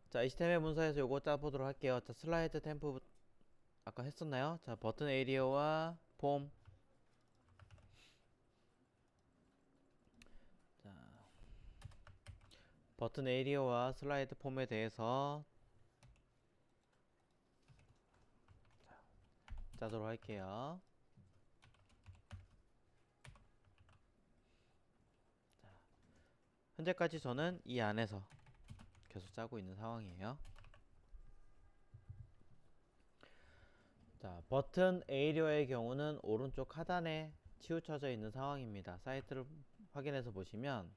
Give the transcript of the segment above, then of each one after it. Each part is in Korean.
자, HTML 문서에서 요거 짜보도록 할게요. 자, 슬라이드 템프 아까 했었나요? 자, 버튼 에리어와 폼. 자, 버튼 에리어와 슬라이드 폼에 대해서 짜도록 할게요. 자, 현재까지 저는 이 안에서 계속 짜고 있는 상황이에요. 자, 버튼 에리어의 경우는 오른쪽 하단에 치우쳐져 있는 상황입니다. 사이트를 확인해서 보시면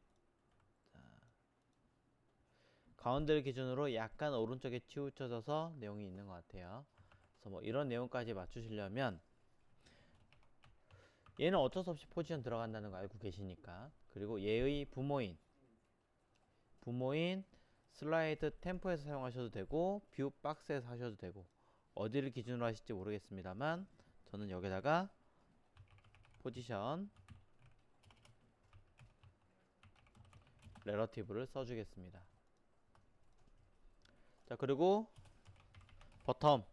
가운데를 기준으로 약간 오른쪽에 치우쳐져서 내용이 있는 것 같아요. 그래서 뭐 이런 내용까지 맞추시려면 얘는 어쩔 수 없이 포지션 들어간다는 거 알고 계시니까, 그리고 얘의 부모인 슬라이드 템포에서 사용하셔도 되고 뷰 박스에서 하셔도 되고 어디를 기준으로 하실지 모르겠습니다만 저는 여기다가 포지션 레러티브를 써주겠습니다. 자, 그리고 버텀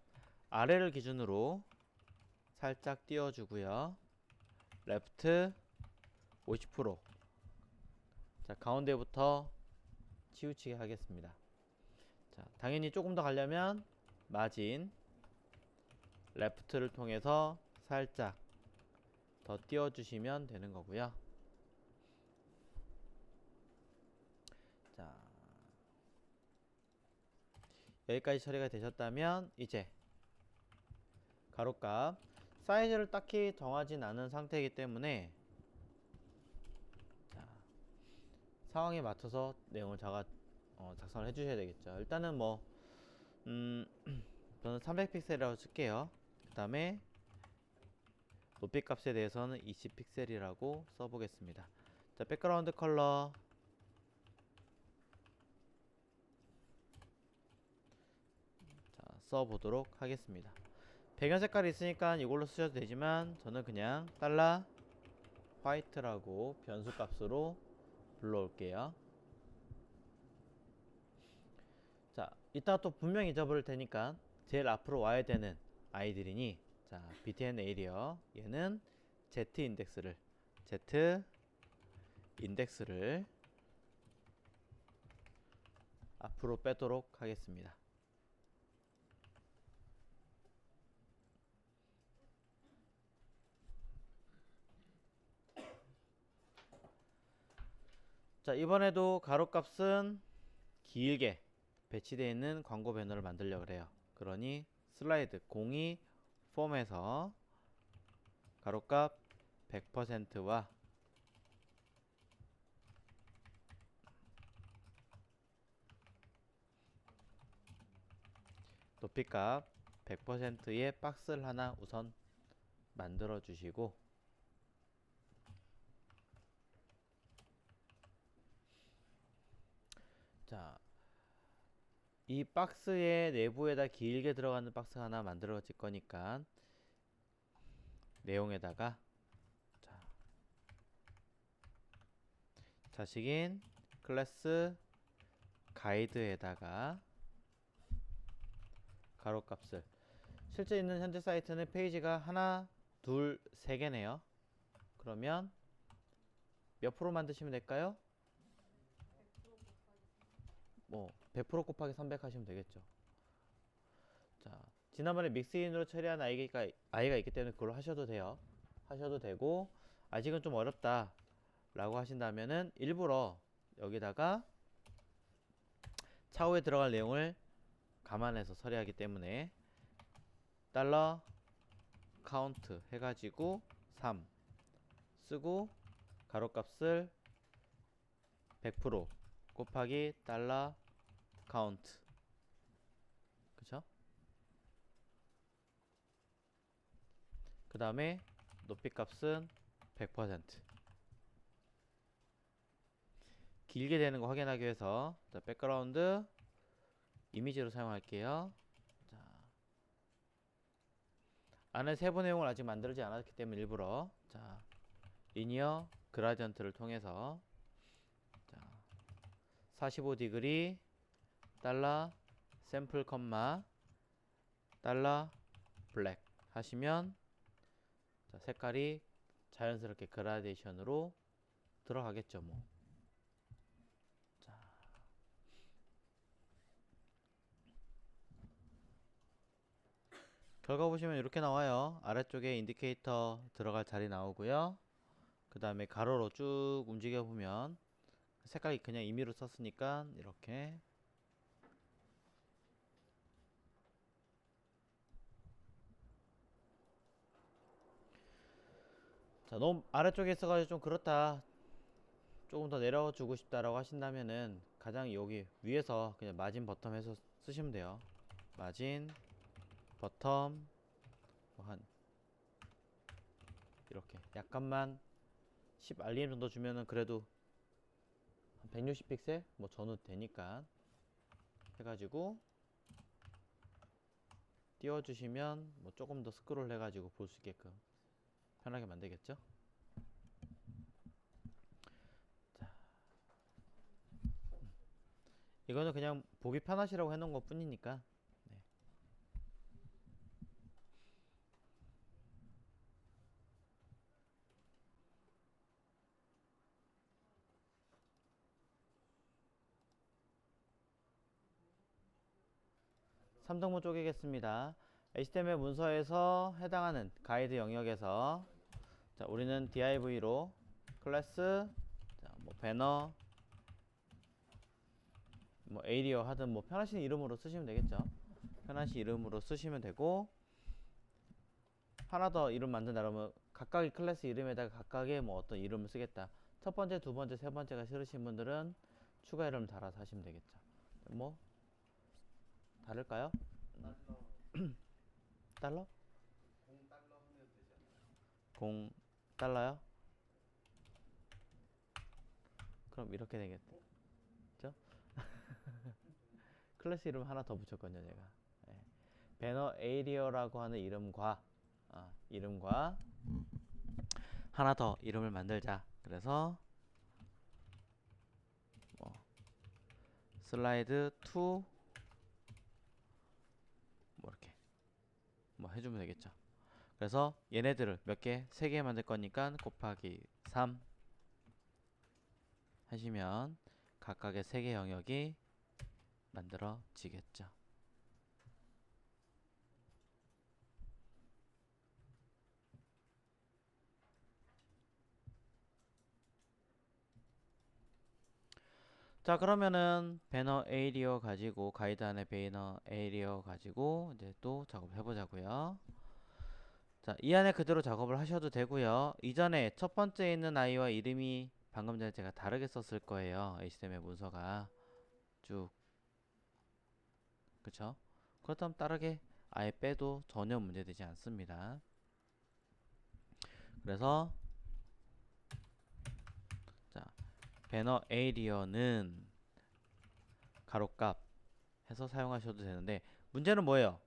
아래를 기준으로 살짝 띄워주고요. 레프트 50%. 자, 가운데부터 치우치게 하겠습니다. 자, 당연히 조금 더 가려면 마진 레프트를 통해서 살짝 더 띄워주시면 되는 거고요. 자, 여기까지 처리가 되셨다면 이제 가로값 사이즈를 딱히 정하진 않은 상태이기 때문에 자, 상황에 맞춰서 내용을 작성을 해주셔야 되겠죠. 일단은 뭐 저는 300픽셀이라고 쓸게요. 그 다음에 높이 값에 대해서는 20픽셀이라고 써보겠습니다. 자, 백그라운드 컬러 자, 써보도록 하겠습니다. 배경 색깔이 있으니까 이걸로 쓰셔도 되지만 저는 그냥 달러 화이트라고 변수 값으로 불러올게요. 자, 이따가 또 분명 잊어버릴 테니까 제일 앞으로 와야 되는 아이들이니, 자, btn 에리어 얘는 z 인덱스를 앞으로 빼도록 하겠습니다. 자, 이번에도 가로값은 길게 배치되어 있는 광고 배너를 만들려고 그래요. 그러니 슬라이드 02 폼에서 가로값 100%와 높이값 100%의 박스를 하나 우선 만들어 주시고, 자, 이 박스의 내부에다 길게 들어가는 박스 하나 만들어질 거니까 내용에다가 자, 자식인 클래스 가이드에다가 가로값을, 실제 있는 현재 사이트는 페이지가 하나, 둘, 세 개네요. 그러면 몇 프로 만드시면 될까요? 뭐 100% 곱하기 300 하시면 되겠죠. 자, 지난번에 믹스인으로 처리한 아이가 있기 때문에 그걸로 하셔도 돼요. 하셔도 되고, 아직은 좀 어렵다 라고 하신다면은 일부러 여기다가 차후에 들어갈 내용을 감안해서 처리하기 때문에 달러 카운트 해가지고 3 쓰고 가로값을 100% 곱하기 달러 카운트, 그쵸? 그 다음에 높이 값은 100%. 길게 되는 거 확인하기 위해서 자, 백그라운드 이미지로 사용할게요. 자, 안에 세부 내용을 아직 만들지 않았기 때문에 일부러 자, 리니어 그라디언트를 통해서 자, 45 디그리 달러 샘플 컴마 달러 블랙 하시면 자, 색깔이 자연스럽게 그라데이션으로 들어가겠죠 뭐. 자, 결과 보시면 이렇게 나와요. 아래쪽에 인디케이터 들어갈 자리 나오고요. 그 다음에 가로로 쭉 움직여 보면 색깔이 그냥 임의로 썼으니까 이렇게 자, 너무 아래쪽에 있어가지고 좀 그렇다, 조금 더 내려주고 싶다라고 하신다면은 가장 여기 위에서 그냥 마진 버텀 해서 쓰시면 돼요. 마진 버텀 한 이렇게 약간만 10 RPM 정도 주면은 그래도 한 160픽셀 뭐 전후 되니까 해가지고 띄워주시면 뭐 조금 더 스크롤 해가지고 볼 수 있게끔 편하게 만들겠죠. 자, 이거는 그냥 보기 편하시라고 해놓은 것 뿐이니까. 네. 삼등분 쪼개겠습니다. HTML 문서에서 해당하는 가이드 영역에서 자, 우리는 div로 클래스 자, 뭐 배너 뭐 에이리어 하든 뭐 편하신 이름으로 쓰시면 되겠죠. 편하신 이름으로 쓰시면 되고, 하나 더 이름 만든다 그러면 각각의 클래스 이름에다가 각각의 뭐 어떤 이름을 쓰겠다. 첫 번째, 두 번째, 세 번째가 싫으신 분들은 추가 이름 달아서 하시면 되겠죠. 뭐 다를까요? 달러? 공 달러요? 그럼 이렇게 되겠죠? 클래스 이름 하나 더 붙였거든요 제가. 네. 배너 에이리어라고 하는 이름과 하나 더 이름을 만들자. 그래서 뭐 슬라이드 2 뭐 이렇게 뭐 해주면 되겠죠. 그래서 얘네들을 몇 개? 3개 만들 거니까 곱하기 3 하시면 각각의 3개 영역이 만들어지겠죠. 자, 그러면은 배너 에이리어 가지고 가이드 안에 배너 에이리어 가지고 이제 또 작업해 보자고요. 자, 이 안에 그대로 작업을 하셔도 되고요. 이전에 첫 번째에 있는 아이와 이름이 방금 전에 제가 다르게 썼을 거예요. HTML 문서가 쭉, 그쵸? 그렇다면 다르게 아예 빼도 전혀 문제되지 않습니다. 그래서 자, 배너 에이리어는 가로값 해서 사용하셔도 되는데, 문제는 뭐예요?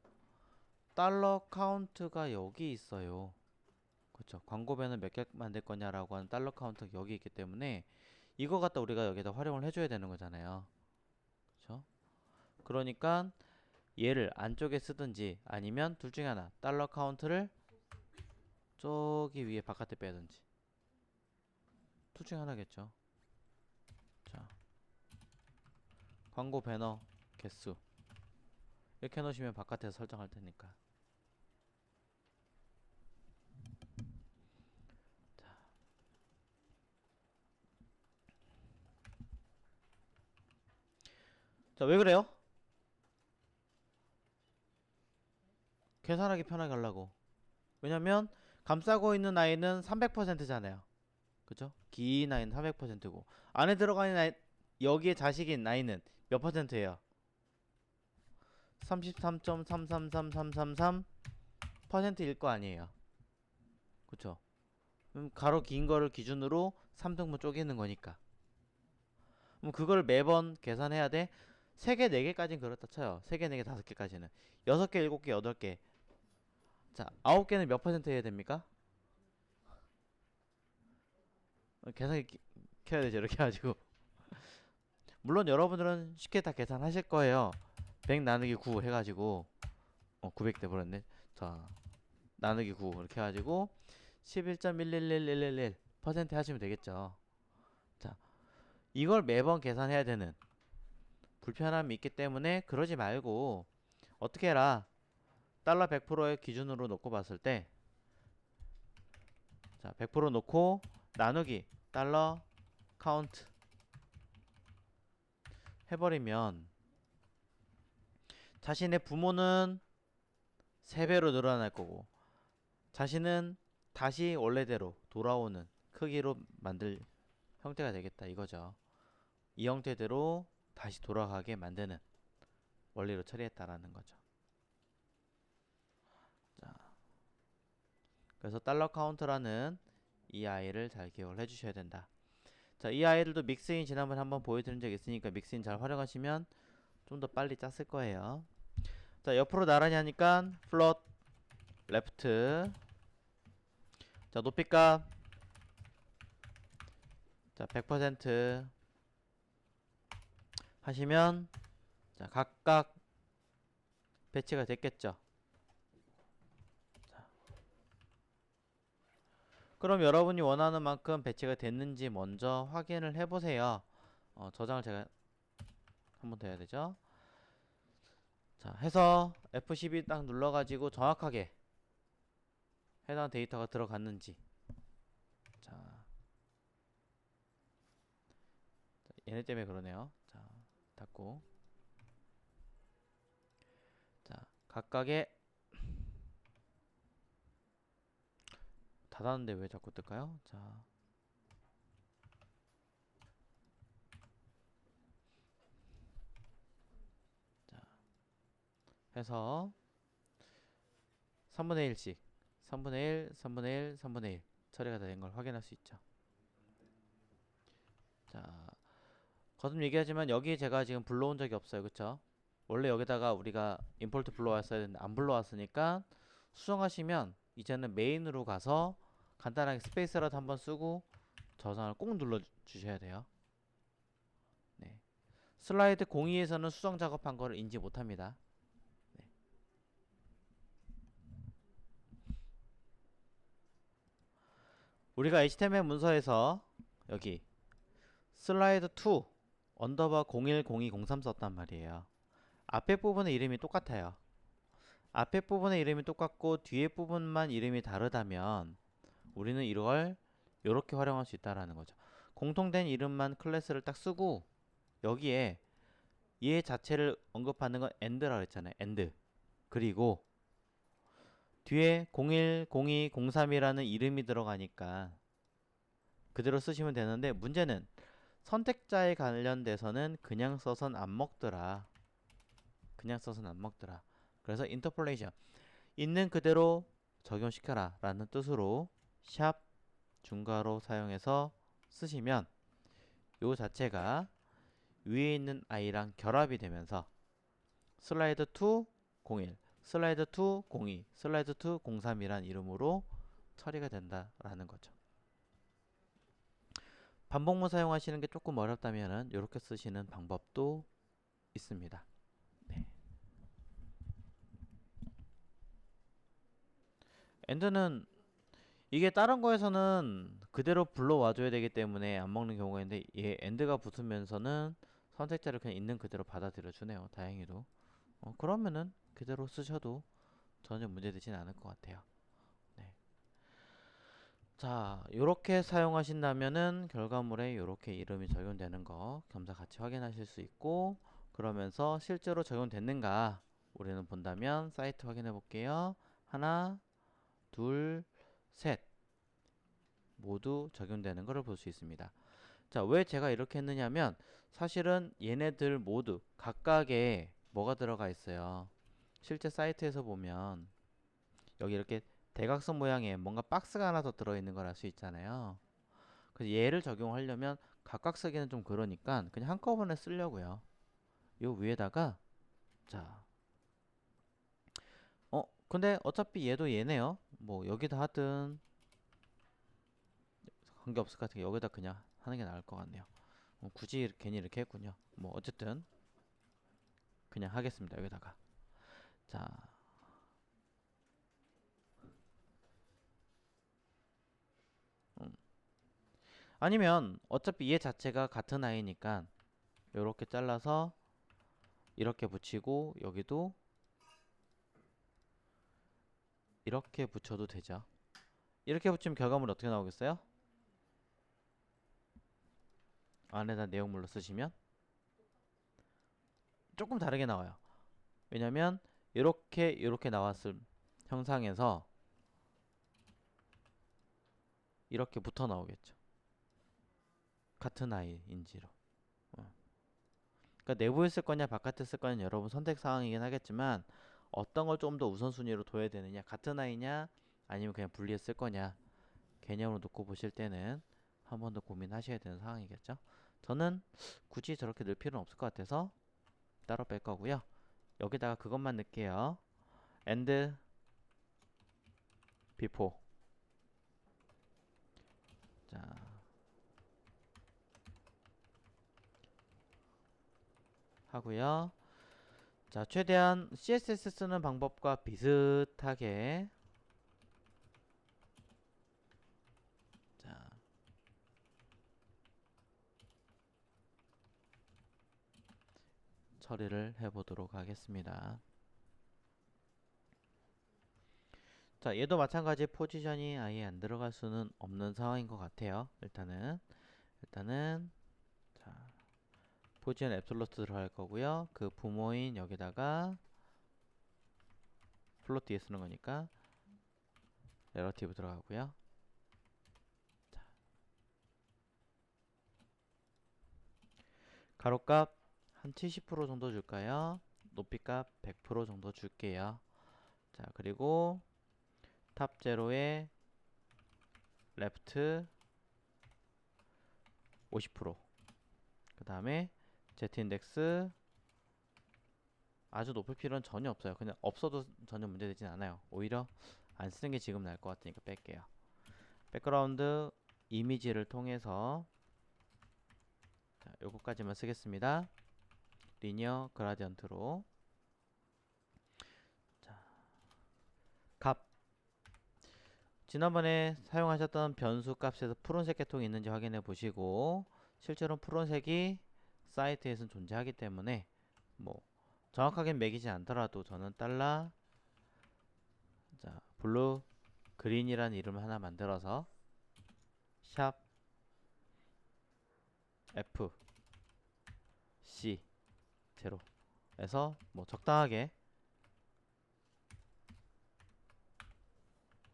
달러 카운트가 여기 있어요. 그렇죠. 광고 배너 몇 개 만들 거냐라고 하는 달러 카운트가 여기 있기 때문에 이거 갖다 우리가 여기다 활용을 해줘야 되는 거잖아요. 그렇죠? 그러니까 얘를 안쪽에 쓰든지 아니면 둘 중에 하나, 달러 카운트를 저기 위에 바깥에 빼든지 둘 중에 하나겠죠. 자, 광고 배너 개수 이렇게 해놓으시면 바깥에서 설정할 테니까. 자, 왜 그래요? 계산하기 편하게 하려고. 왜냐면 감싸고 있는 아이는 300%잖아요. 그죠? 긴 아이는 300%고 안에 들어가 있는 아이, 여기에 자식인 아이는 몇 %예요? 33.333333%일 거 아니에요. 그쵸? 그럼 가로 긴 거를 기준으로 3등분 쪼개는 거니까. 그럼 그걸 매번 계산해야 돼? 3개, 4개까지는 그렇다 쳐요. 3개, 4개, 5개까지는. 6개, 7개, 8개. 자, 9개는 몇 % 해야 됩니까? 계산기 켜야 되죠. 이렇게 해가지고. 물론 여러분들은 쉽게 다 계산하실 거예요. 100 나누기 9 해가지고 900 돼버렸네. 자, 나누기 9 이렇게 해가지고 11.111111% 하시면 되겠죠. 자, 이걸 매번 계산해야 되는 불편함이 있기 때문에 그러지 말고 어떻게 해라. 달러 100%의 기준으로 놓고 봤을 때, 자, 100% 놓고 나누기 달러 카운트 해버리면 자신의 부모는 3배로 늘어날 거고 자신은 다시 원래대로 돌아오는 크기로 만들 형태가 되겠다 이거죠. 이 형태대로 다시 돌아가게 만드는 원리로 처리했다라는 거죠. 자, 그래서 달러 카운트라는 이 아이를 잘 기억을 해주셔야 된다. 자, 이 아이들도 믹스인 지난번에 한번 보여드린 적 있으니까 믹스인 잘 활용하시면 좀 더 빨리 짰을 거예요. 자, 옆으로 나란히 하니까 플롯 레프트. 자, 높이값 자 100% 하시면 자 각각 배치가 됐겠죠. 자, 그럼 여러분이 원하는 만큼 배치가 됐는지 먼저 확인을 해보세요. 저장을 제가 한 번 더 해야 되죠. 자, 해서 F12 딱 눌러가지고 정확하게 해당 데이터가 들어갔는지. 자, 얘네 때문에 그러네요. 자, 닫고. 자, 각각의 닫았는데 왜 자꾸 뜰까요? 자, 해서 3분의 1씩 3분의 1, 3분의 1, 3분의 1 처리가 된 걸 확인할 수 있죠. 자, 거듭 얘기하지만 여기 제가 지금 불러온 적이 없어요. 그쵸? 원래 여기다가 우리가 임포트 불러왔어야 되는데 안 불러왔으니까 수정하시면 이제는 메인으로 가서 간단하게 스페이스라도 한번 쓰고 저장을 꼭 눌러 주셔야 돼요. 네. 슬라이드 02에서는 수정 작업한 거를 인지 못합니다. 네. 우리가 HTML 문서에서 여기 슬라이드 2 언더바 010203 썼단 말이에요. 앞에 부분의 이름이 똑같아요. 앞에 부분의 이름이 똑같고 뒤에 부분만 이름이 다르다면 우리는 이걸 이렇게 활용할 수 있다라는 거죠. 공통된 이름만 클래스를 딱 쓰고 여기에 얘 자체를 언급하는 건 end라고 했잖아요. end. 그리고 뒤에 01, 02, 03이라는 이름이 들어가니까 그대로 쓰시면 되는데 문제는 선택자에 관련돼서는 그냥 써선 안 먹더라. 그냥 써선 안 먹더라. 그래서 인터폴레이션 있는 그대로 적용시켜라 라는 뜻으로 샵 중괄호 사용해서 쓰시면 요 자체가 위에 있는 아이랑 결합이 되면서 슬라이드 2 01, 슬라이드 2 02, 슬라이드 2 03이란 이름으로 처리가 된다라는 거죠. 반복문 사용하시는 게 조금 어렵다면은 이렇게 쓰시는 방법도 있습니다. 네. 엔드는 이게 다른 거에서는 그대로 불러와줘야 되기 때문에 안 먹는 경우가 있는데 얘 엔드가 붙으면서는 선택자를 그냥 있는 그대로 받아들여 주네요. 다행히도. 그러면은 그대로 쓰셔도 전혀 문제되진 않을 것 같아요. 네. 자, 요렇게 사용하신다면은 결과물에 요렇게 이름이 적용되는 거 겸사 같이 확인하실 수 있고, 그러면서 실제로 적용됐는가 우리는 본다면 사이트 확인해 볼게요. 하나, 둘, 셋 모두 적용되는 것을 볼 수 있습니다. 자, 왜 제가 이렇게 했느냐면 사실은 얘네들 모두 각각에 뭐가 들어가 있어요. 실제 사이트에서 보면 여기 이렇게 대각선 모양의 뭔가 박스가 하나 더 들어있는 걸 알 수 있잖아요. 그래서 얘를 적용하려면 각각 쓰기는 좀 그러니까 그냥 한꺼번에 쓰려고요. 요 위에다가 자, 근데 어차피 얘도 얘네요. 뭐 여기다 하든 관계없을 것 같으니까 여기다 그냥 하는 게 나을 것 같네요. 굳이 괜히 이렇게 했군요. 뭐 어쨌든 그냥 하겠습니다. 여기다가. 자, 음. 아니면 어차피 얘 자체가 같은 아이니까 요렇게 잘라서 이렇게 붙이고 여기도 이렇게 붙여도 되죠. 이렇게 붙이면 결과물이 어떻게 나오겠어요? 안에다 내용물로 쓰시면 조금 다르게 나와요. 왜냐면 이렇게 나왔을 형상에서 이렇게 붙어 나오겠죠. 같은 아이인지로. 그러니까 내부에 쓸 거냐 바깥에 쓸 거냐 여러분 선택 사항이긴 하겠지만 어떤 걸 좀 더 우선순위로 둬야 되느냐, 같은 아이냐 아니면 그냥 분리해 쓸 거냐 개념으로 놓고 보실 때는 한 번 더 고민하셔야 되는 상황이겠죠. 저는 굳이 저렇게 넣을 필요는 없을 것 같아서 따로 뺄 거고요. 여기다가 그것만 넣을게요. and before. 자, 하고요. 자, 최대한 CSS 쓰는 방법과 비슷하게 자, 처리를 해보도록 하겠습니다. 자, 얘도 마찬가지 포지션이 아예 안 들어갈 수는 없는 상황인 것 같아요. 일단은 자, 포지션 앱솔루트 들어갈 거고요. 그 부모인 여기다가 플롯 뒤에 쓰는 거니까 레러티브 들어가고요. 자, 가로값 한 70% 정도 줄까요? 높이값 100% 정도 줄게요. 자, 그리고 탑 제로에 레프트 50%. 그 다음에 Z 인덱스 아주 높을 필요는 전혀 없어요. 그냥 없어도 전혀 문제되진 않아요. 오히려 안 쓰는 게 지금 나을 것 같으니까 뺄게요. 백그라운드 이미지를 통해서 자, 요거까지만 쓰겠습니다. 리니어 그라디언트로 자, 값 지난번에 사용하셨던 변수 값에서 푸른색 계통이 있는지 확인해 보시고 실제로 푸른색이 사이트에서는 존재하기 때문에 뭐 정확하게 매기지 않더라도 저는 달러 자 블루 그린이라는 이름을 하나 만들어서 샵 F C 제로에서 뭐 적당하게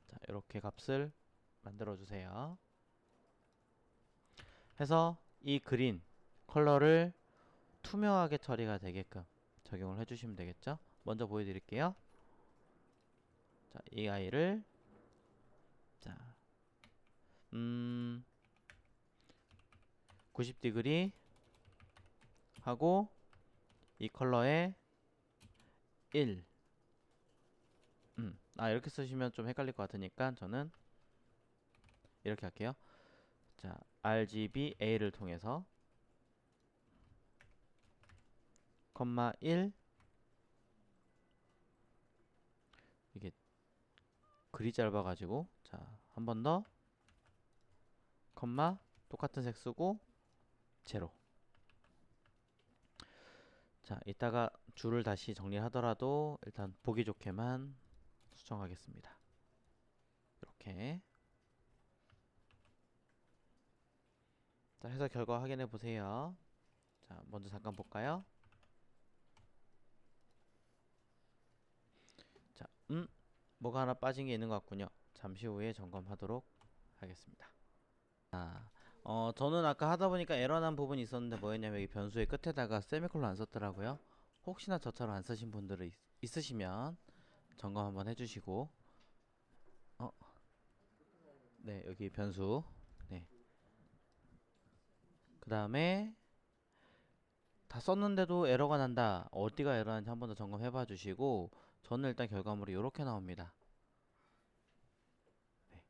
자 이렇게 값을 만들어 주세요. 해서 이 그린 컬러를 투명하게 처리가 되게끔 적용을 해주시면 되겠죠. 먼저 보여드릴게요. 자, 이 아이를 자, 90디그리 하고 이 컬러에 1 이렇게 쓰시면 좀 헷갈릴 것 같으니까 저는 이렇게 할게요. 자, RGBA를 통해서 컴마 1 이게 글이 짧아가지고 자, 한 번 더 컴마 똑같은 색 쓰고 제로. 자, 이따가 줄을 다시 정리하더라도 일단 보기 좋게만 수정하겠습니다. 이렇게 자, 해서 결과 확인해 보세요. 자, 먼저 잠깐 볼까요? 자, 뭐가 하나 빠진 게 있는 것 같군요. 잠시 후에 점검하도록 하겠습니다. 저는 아까 하다 보니까 에러 난 부분이 있었는데 뭐였냐면 여기 변수의 끝에다가 세미콜론 안 썼더라고요. 혹시나 저처럼 안 쓰신 분들이 있으시면 점검 한번 해주시고 네, 여기 변수 네. 그 다음에 다 썼는데도 에러가 난다. 어디가 에러난지 한 번 더 점검해 봐 주시고 저는 일단 결과물이 이렇게 나옵니다. 네.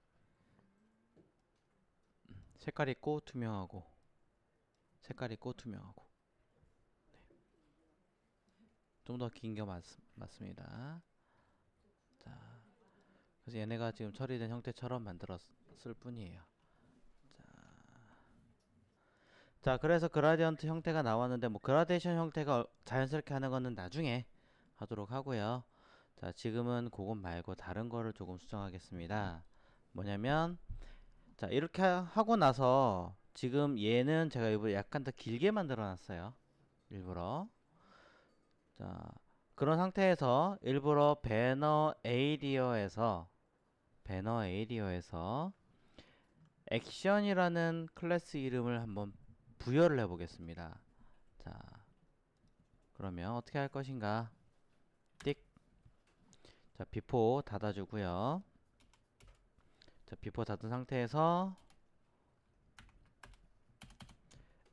색깔 있고 투명하고 색깔 있고 투명하고 네. 좀 더 긴 게 맞습니다. 자, 그래서 얘네가 지금 처리된 형태처럼 만들었을 뿐이에요. 자, 그래서 그라디언트 형태가 나왔는데 뭐 그라데이션 형태가 자연스럽게 하는 거는 나중에 하도록 하고요. 자, 지금은 그것 말고 다른 거를 조금 수정하겠습니다. 뭐냐면 자, 이렇게 하고 나서 지금 얘는 제가 일부러 약간 더 길게 만들어 놨어요. 일부러. 자, 그런 상태에서 일부러 배너 에이리어에서 액션이라는 클래스 이름을 한번 부여를 해 보겠습니다. 자, 그러면 어떻게 할 것인가? 띡. 자, 비포 닫아주고요. 자, 비포 닫은 상태에서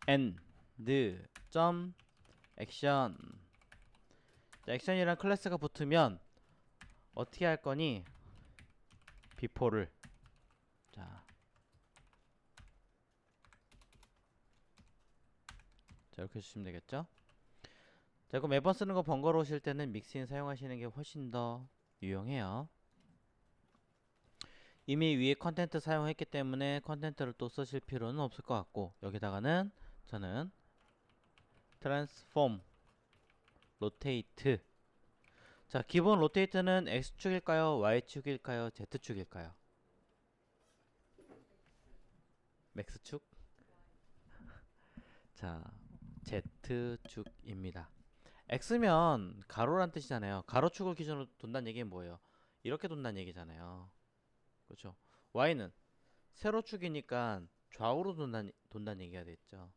end 점 액션. 자, 액션이란 클래스가 붙으면 어떻게 할 거니? 비포를 자, 이렇게 해주시면 되겠죠? 자, 그럼 매번 쓰는 거 번거로우실 때는 믹스인 사용하시는 게 훨씬 더 유용해요. 이미 위에 컨텐트 사용했기 때문에 컨텐트를 또 쓰실 필요는 없을 것 같고, 여기다가는 저는 트랜스폼 로테이트. 자, 기본 로테이트는 X축일까요? Y축일까요? Z축일까요? X축? 자, Z축입니다. X면 가로란 뜻이잖아요. 가로축을 기준으로 돈다는 얘기는 뭐예요? 이렇게 돈다는 얘기잖아요. 그렇죠? Y는 세로축이니까 좌우로 돈다는 얘기가 됐죠.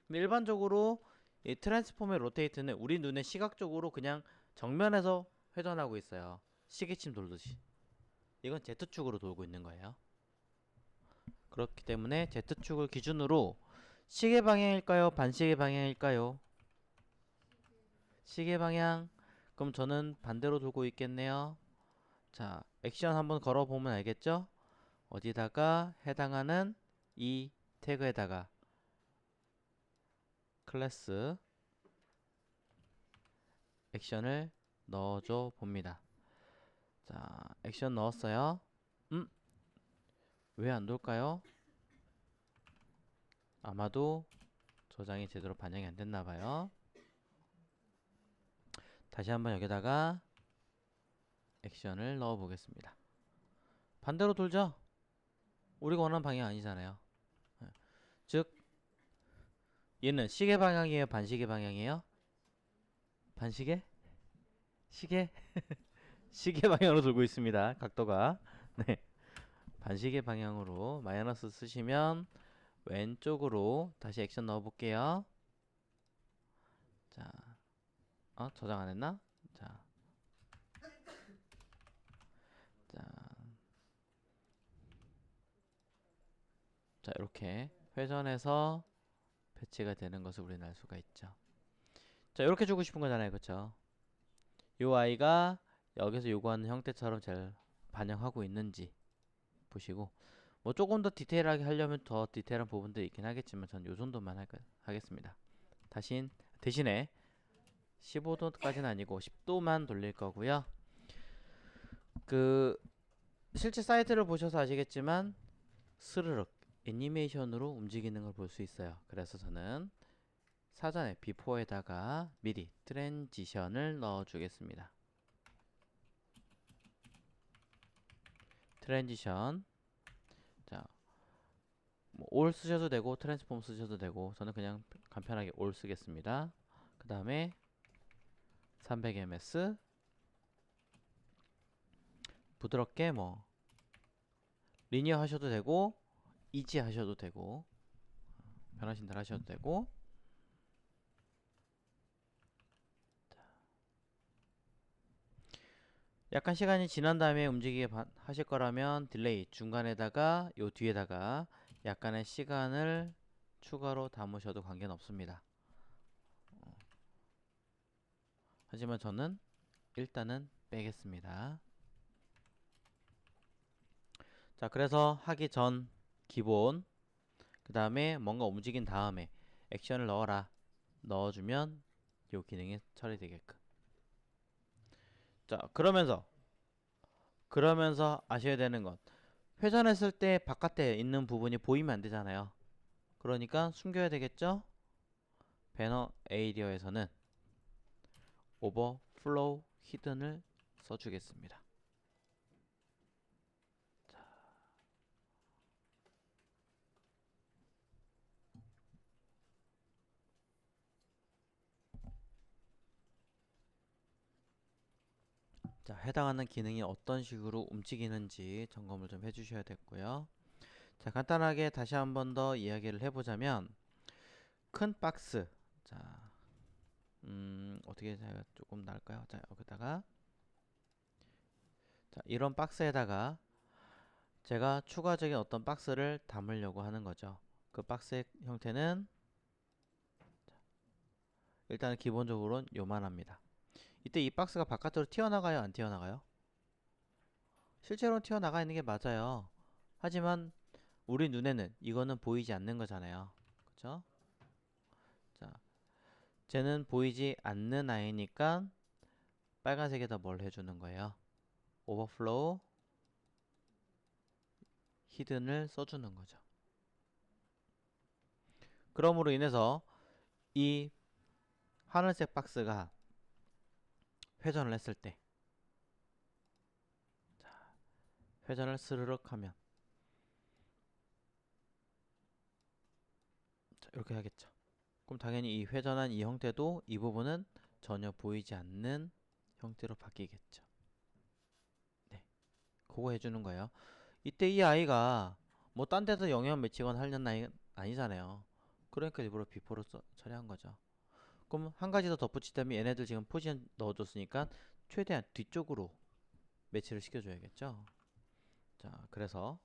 근데 일반적으로 이 트랜스폼의 로테이트는 우리 눈에 시각적으로 그냥 정면에서 회전하고 있어요. 시계침 돌듯이. 이건 Z축으로 돌고 있는 거예요. 그렇기 때문에 Z축을 기준으로 시계 방향일까요? 반시계 방향일까요? 시계 방향. 그럼 저는 반대로 돌고 있겠네요. 자, 액션 한번 걸어보면 알겠죠? 어디다가 해당하는 이 태그에다가 클래스 액션을 넣어줘 봅니다. 자, 액션 넣었어요. 왜 안 돌까요? 아마도 저장이 제대로 반영이 안 됐나봐요. 다시 한번 여기다가 액션을 넣어 보겠습니다. 반대로 돌죠? 우리가 원하는 방향 아니잖아요. 즉 얘는 시계 방향이에요? 반시계 방향이에요? 반시계? 시계? 시계 방향으로 돌고 있습니다. 각도가. 네. 반시계 방향으로 마이너스 쓰시면 왼쪽으로 다시 액션 넣어 볼게요. 자, 저장 안 했나? 자, 자, 이렇게 회전해서 배치가 되는 것을 우리는 알 수가 있죠. 자, 이렇게 주고 싶은 거잖아요. 그쵸? 요 아이가 여기서 요구하는 형태처럼 잘 반영하고 있는지 보시고, 뭐 조금 더 디테일하게 하려면 더 디테일한 부분도 있긴 하겠지만 전 요 정도만 하겠습니다. 대신에 15도까지는 아니고 10도만 돌릴 거고요. 그 실제 사이트를 보셔서 아시겠지만 스르륵 애니메이션으로 움직이는 걸 볼 수 있어요. 그래서 저는 사전에 비포에다가 미리 트랜지션을 넣어 주겠습니다. 트랜지션. 자, 뭐 올 쓰셔도 되고 트랜스폼 쓰셔도 되고 저는 그냥 간편하게 올 쓰겠습니다. 그 다음에 300ms 부드럽게 뭐 리니어 하셔도 되고 이지 하셔도 되고 변하신 대로 하셔도 되고, 약간 시간이 지난 다음에 움직이게 하실 거라면 딜레이 중간에다가 요 뒤에다가 약간의 시간을 추가로 담으셔도 관계는 없습니다. 하지만 저는 일단은 빼겠습니다. 자, 그래서 하기 전 기본, 그 다음에 뭔가 움직인 다음에 액션을 넣어라 넣어주면 요 기능이 처리되게끔. 자, 그러면서 아셔야 되는 것. 회전했을 때 바깥에 있는 부분이 보이면 안 되잖아요. 그러니까 숨겨야 되겠죠? 배너 에이리어에서는 오버플로우 히든을 써주겠습니다. 자, 해당하는 기능이 어떤 식으로 움직이는지 점검을 좀 해주셔야 됐고요. 자, 간단하게 다시 한 번 더 이야기를 해보자면 큰 박스. 자, 어떻게 제가 조금 나을까요? 자, 여기다가 자, 이런 박스에다가 제가 추가적인 어떤 박스를 담으려고 하는 거죠. 그 박스의 형태는 일단 기본적으로는 요만합니다. 이때 이 박스가 바깥으로 튀어나가요? 안 튀어나가요? 실제로는 튀어나가 있는 게 맞아요. 하지만 우리 눈에는 이거는 보이지 않는 거잖아요. 그쵸? 자, 쟤는 보이지 않는 아이니까 빨간색에다 뭘 해주는 거예요? 오버플로우 히든을 써주는 거죠. 그럼으로 인해서 이 하늘색 박스가 회전을 했을 때 회전을 스르륵 하면 자, 이렇게 하겠죠. 그럼 당연히 이 회전한 이 형태도 이 부분은 전혀 보이지 않는 형태로 바뀌겠죠. 네, 그거 해주는 거예요. 이때 이 아이가 뭐 딴 데서 영향 미치거나 하려는 아이 아니잖아요. 그러니까 일부러 비포로 처리한 거죠. 그럼 한 가지 더 덧붙이자면 얘네들 지금 포지션 넣어줬으니까 최대한 뒤쪽으로 매치를 시켜줘야겠죠. 자, 그래서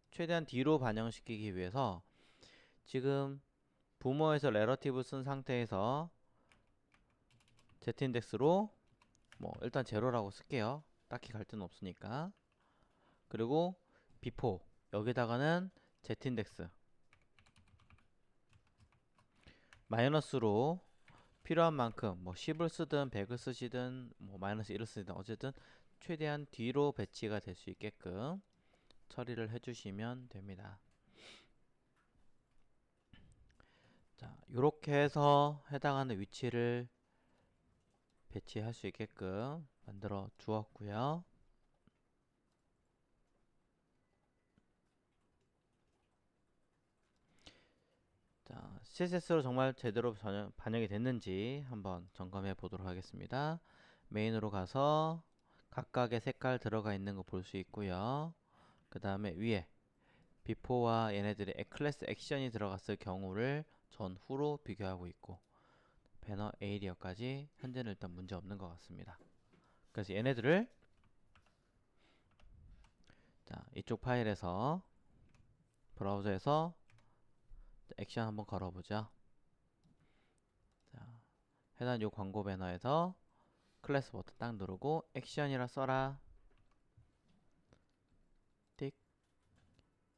최대한 뒤로 반영시키기 위해서 지금 부모에서 레러티브 쓴 상태에서 Z인덱스로 뭐 일단 제로라고 쓸게요. 딱히 갈등은 없으니까. 그리고 비포 여기다가는 Z인덱스 마이너스로 필요한 만큼 뭐 10을 쓰든 100을 쓰시든 뭐 마이너스 1을 쓰든 어쨌든 최대한 뒤로 배치가 될 수 있게끔 처리를 해주시면 됩니다. 자, 이렇게 해서 해당하는 위치를 배치할 수 있게끔 만들어 주었고요. 자, CSS로 정말 제대로 반영이 됐는지 한번 점검해 보도록 하겠습니다. 메인으로 가서 각각의 색깔 들어가 있는 거 볼 수 있고요. 그 다음에 위에 비포와 얘네들의 클래스 액션이 들어갔을 경우를 전후로 비교하고 있고 배너 에이리어까지 현재는 일단 문제 없는 것 같습니다. 그래서 얘네들을 자, 이쪽 파일에서 브라우저에서 액션 한번 걸어보죠. 자, 해당 요 광고 배너에서 클래스 버튼 딱 누르고 액션이라 써라. 띡.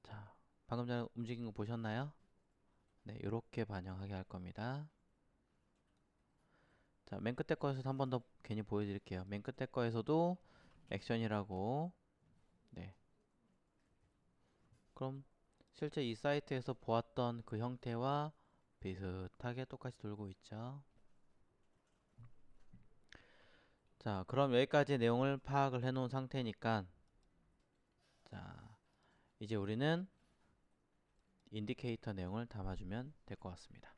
자, 방금 전에 움직인 거 보셨나요? 네, 이렇게 반영하게 할 겁니다. 자, 맨 끝에 거에서도 한 번 더 괜히 보여드릴게요. 맨 끝에 거에서도 액션이라고. 네. 그럼 실제 이 사이트에서 보았던 그 형태와 비슷하게 똑같이 돌고 있죠. 자, 그럼 여기까지 내용을 파악을 해 놓은 상태니까 자, 이제 우리는 인디케이터 내용을 담아주면 될 것 같습니다.